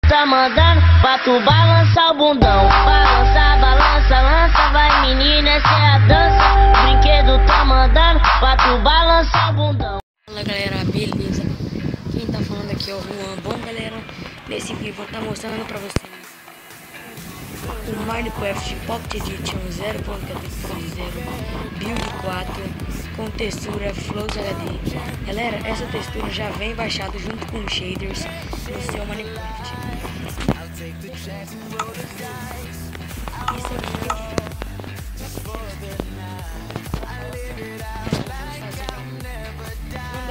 tá mandando pra tu balançar o bundão. Balança, balança, lança, vai menina, essa é a dança. O brinquedo tá mandando pra tu balançar o bundão. Fala galera, beleza? Quem tá falando aqui é o Juan. Bom galera, nesse vídeo vou estar mostrando pra vocês o Minecraft Pocket Edition 0.0 Build 4 com textura Flows HD. Galera, essa textura já vem baixado junto com shaders no seu Minecraft.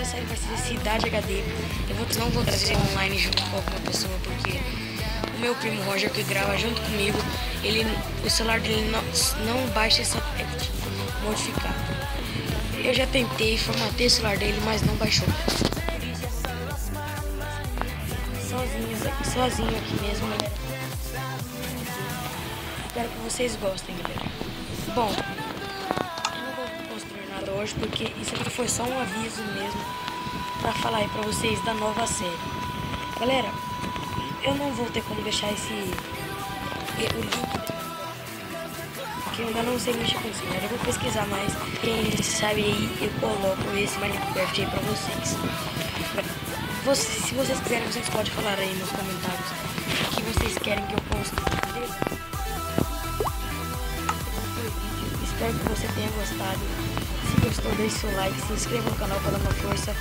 Isso aqui vai ser Cidade HD. Não vou trazer online junto com alguma pessoa, porque o meu primo Roger, que grava junto comigo, o celular dele não baixa essa parte modificada. Eu já tentei, formatei o celular dele, mas não baixou. Sozinho aqui mesmo, galera. Espero que vocês gostem, galera. Bom, eu não vou construir nada hoje, porque isso aqui foi só um aviso mesmo pra falar aí pra vocês da nova série. Galera, eu não vou ter como deixar o link, porque eu ainda não sei mexer com isso, galera. Eu vou pesquisar mais, quem sabe aí eu coloco esse Minecraft aí pra vocês. Se vocês quiserem, vocês podem falar aí nos comentários o que vocês querem que eu poste, beleza? Espero que você tenha gostado. Se gostou, deixe seu like, se inscreva no canal para dar uma força.